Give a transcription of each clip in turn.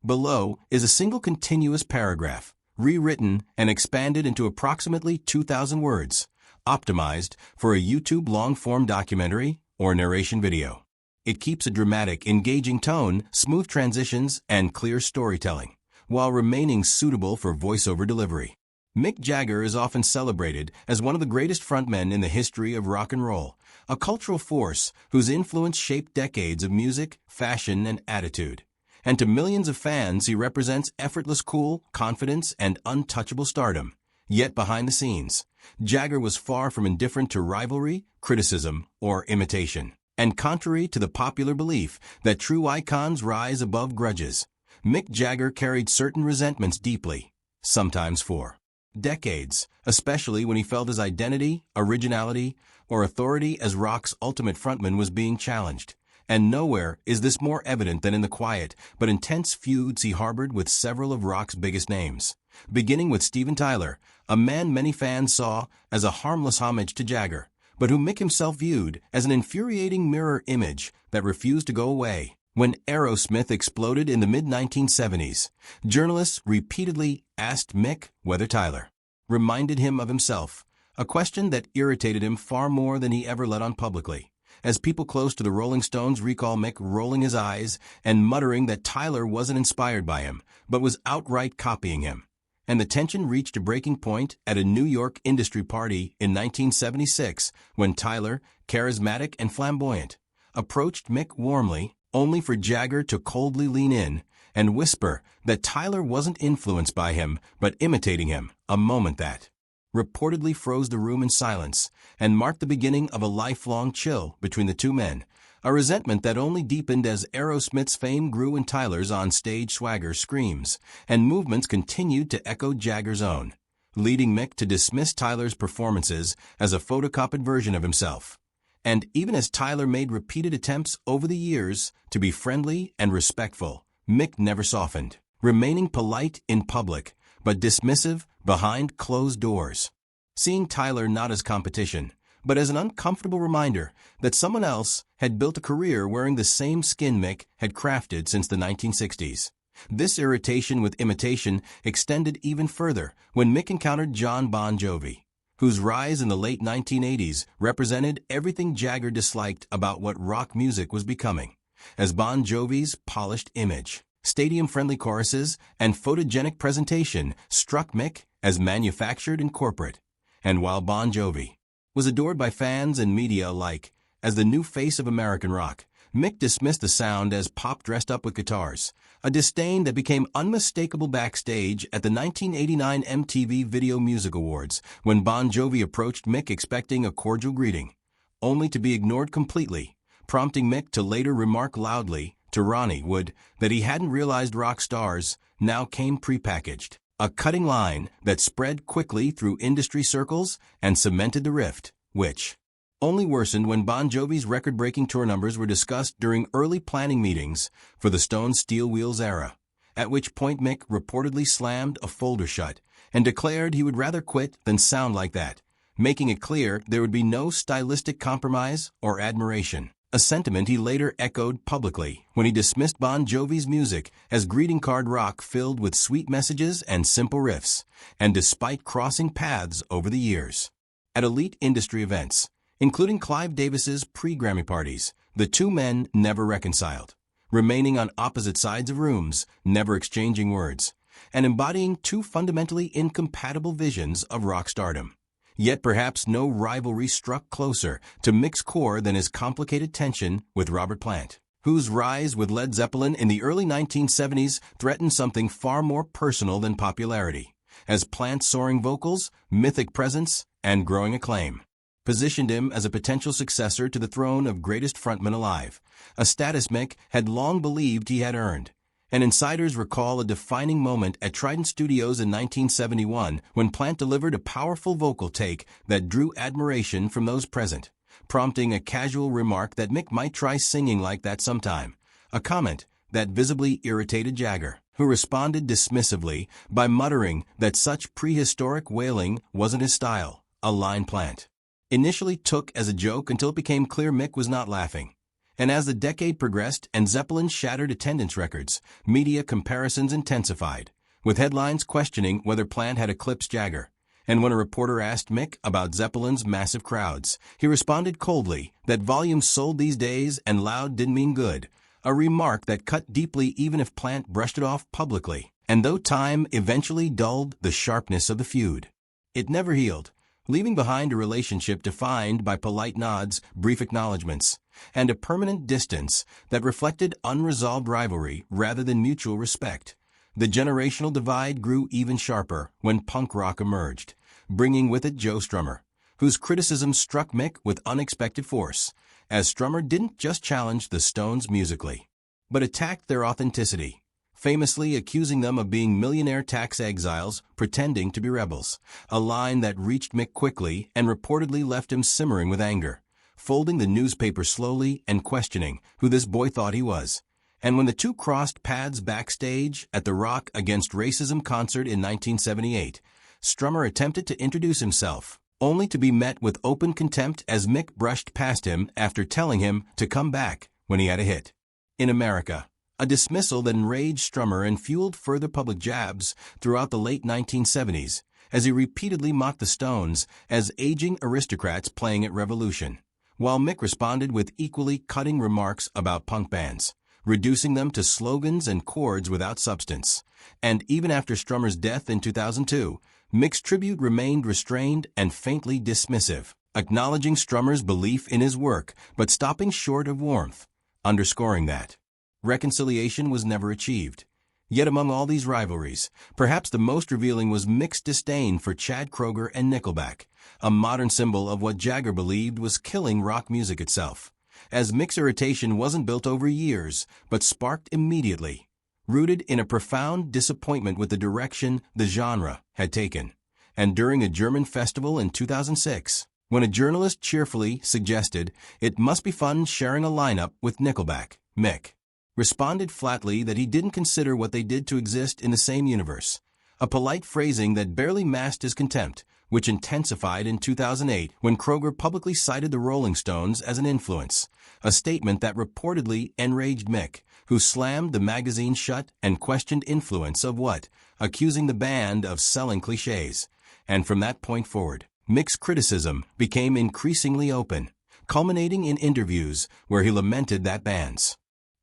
Below is a single continuous paragraph, rewritten and expanded into approximately 2,000 words, optimized for a YouTube long-form documentary or narration video. It keeps a dramatic, engaging tone, smooth transitions, and clear storytelling, while remaining suitable for voiceover delivery. Mick Jagger is often celebrated as one of the greatest frontmen in the history of rock and roll, a cultural force whose influence shaped decades of music, fashion, and attitude. And to millions of fans, he represents effortless cool, confidence, and untouchable stardom. Yet behind the scenes, Jagger was far from indifferent to rivalry, criticism, or imitation. And contrary to the popular belief that true icons rise above grudges, Mick Jagger carried certain resentments deeply, sometimes for decades, especially when he felt his identity, originality, or authority as rock's ultimate frontman was being challenged. And nowhere is this more evident than in the quiet but intense feuds he harbored with several of rock's biggest names. Beginning with Steven Tyler, a man many fans saw as a harmless homage to Jagger, but whom Mick himself viewed as an infuriating mirror image that refused to go away. When Aerosmith exploded in the mid-1970s, journalists repeatedly asked Mick whether Tyler reminded him of himself, a question that irritated him far more than he ever let on publicly, as people close to the Rolling Stones recall Mick rolling his eyes and muttering that Tyler wasn't inspired by him, but was outright copying him. And the tension reached a breaking point at a New York industry party in 1976 when Tyler, charismatic and flamboyant, approached Mick warmly, only for Jagger to coldly lean in and whisper that Tyler wasn't influenced by him but imitating him, a moment that reportedly froze the room in silence and marked the beginning of a lifelong chill between the two men, a resentment that only deepened as Aerosmith's fame grew and Tyler's on-stage swagger, screams, and movements continued to echo Jagger's own, leading Mick to dismiss Tyler's performances as a photocopied version of himself. And even as Tyler made repeated attempts over the years to be friendly and respectful, Mick never softened, remaining polite in public but dismissive behind closed doors. Seeing Tyler not as competition, but as an uncomfortable reminder that someone else had built a career wearing the same skin Mick had crafted since the 1960s. This irritation with imitation extended even further when Mick encountered Bon Jovi, whose rise in the late 1980s represented everything Jagger disliked about what rock music was becoming, as Bon Jovi's polished image, stadium-friendly choruses, and photogenic presentation struck Mick as manufactured and corporate. And while Bon Jovi was adored by fans and media alike as the new face of American rock, Mick dismissed the sound as pop dressed up with guitars, a disdain that became unmistakable backstage at the 1989 MTV Video Music Awards when Bon Jovi approached Mick expecting a cordial greeting, only to be ignored completely, prompting Mick to later remark loudly to Ronnie Wood that he hadn't realized rock stars now came prepackaged, a cutting line that spread quickly through industry circles and cemented the rift, which only worsened when Bon Jovi's record-breaking tour numbers were discussed during early planning meetings for the Stones' Steel Wheels era, at which point Mick reportedly slammed a folder shut and declared he would rather quit than sound like that, making it clear there would be no stylistic compromise or admiration, a sentiment he later echoed publicly when he dismissed Bon Jovi's music as greeting card rock filled with sweet messages and simple riffs, and despite crossing paths over the years at elite industry events, including Clive Davis's pre-Grammy parties, the two men never reconciled, remaining on opposite sides of rooms, never exchanging words, and embodying two fundamentally incompatible visions of rock stardom. Yet perhaps no rivalry struck closer to Mick's core than his complicated tension with Robert Plant, whose rise with Led Zeppelin in the early 1970s threatened something far more personal than popularity, as Plant's soaring vocals, mythic presence, and growing acclaim positioned him as a potential successor to the throne of greatest frontman alive, a status Mick had long believed he had earned. And insiders recall a defining moment at Trident Studios in 1971 when Plant delivered a powerful vocal take that drew admiration from those present, prompting a casual remark that Mick might try singing like that sometime, a comment that visibly irritated Jagger, who responded dismissively by muttering that such prehistoric wailing wasn't his style, a line Plant initially took as a joke until it became clear Mick was not laughing. And as the decade progressed and Zeppelin shattered attendance records, media comparisons intensified, with headlines questioning whether Plant had eclipsed Jagger. And when a reporter asked Mick about Zeppelin's massive crowds, he responded coldly that volume sold these days and loud didn't mean good, a remark that cut deeply even if Plant brushed it off publicly. And though time eventually dulled the sharpness of the feud, it never healed, leaving behind a relationship defined by polite nods, brief acknowledgments, and a permanent distance that reflected unresolved rivalry rather than mutual respect. The generational divide grew even sharper when punk rock emerged, bringing with it Joe Strummer, whose criticism struck Mick with unexpected force, as Strummer didn't just challenge the Stones musically, but attacked their authenticity, famously accusing them of being millionaire tax exiles pretending to be rebels, a line that reached Mick quickly and reportedly left him simmering with anger, folding the newspaper slowly and questioning who this boy thought he was. And when the two crossed paths backstage at the Rock Against Racism concert in 1978, Strummer attempted to introduce himself, only to be met with open contempt as Mick brushed past him after telling him to come back when he had a hit. In America, a dismissal that enraged Strummer and fueled further public jabs throughout the late 1970s, as he repeatedly mocked the Stones as aging aristocrats playing at Revolution, while Mick responded with equally cutting remarks about punk bands, reducing them to slogans and chords without substance. And even after Strummer's death in 2002, Mick's tribute remained restrained and faintly dismissive, acknowledging Strummer's belief in his work but stopping short of warmth, underscoring that reconciliation was never achieved. Yet among all these rivalries, perhaps the most revealing was Mick's disdain for Chad Kroeger and Nickelback, a modern symbol of what Jagger believed was killing rock music itself, as Mick's irritation wasn't built over years, but sparked immediately, rooted in a profound disappointment with the direction the genre had taken. And during a German festival in 2006, when a journalist cheerfully suggested it must be fun sharing a lineup with Nickelback, Mick responded flatly that he didn't consider what they did to exist in the same universe, a polite phrasing that barely masked his contempt, which intensified in 2008 when Kroeger publicly cited the Rolling Stones as an influence, a statement that reportedly enraged Mick, who slammed the magazine shut and questioned influence of what, accusing the band of selling cliches. And from that point forward, Mick's criticism became increasingly open, culminating in interviews where he lamented that bands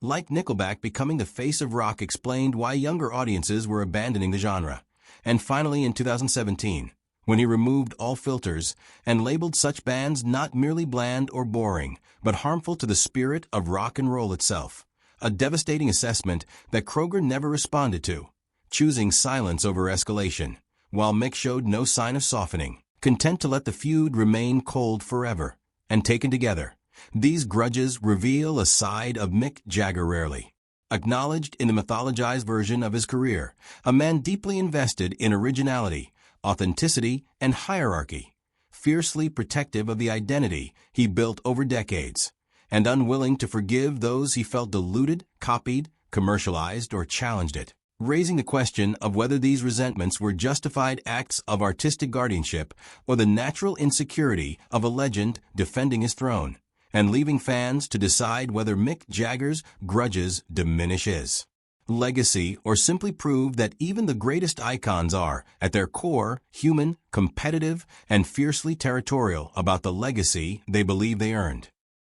like Nickelback becoming the face of rock explained why younger audiences were abandoning the genre. And finally in 2017, when he removed all filters and labeled such bands not merely bland or boring, but harmful to the spirit of rock and roll itself, a devastating assessment that Kroeger never responded to, choosing silence over escalation, while Mick showed no sign of softening, content to let the feud remain cold forever. And taken together, these grudges reveal a side of Mick Jagger rarely acknowledged in the mythologized version of his career, a man deeply invested in originality, authenticity, and hierarchy, fiercely protective of the identity he built over decades, and unwilling to forgive those he felt diluted, copied, commercialized, or challenged it, raising the question of whether these resentments were justified acts of artistic guardianship or the natural insecurity of a legend defending his throne, and leaving fans to decide whether Mick Jagger's grudges diminish his legacy or simply prove that even the greatest icons are, at their core, human, competitive, and fiercely territorial about the legacy they believe they earned.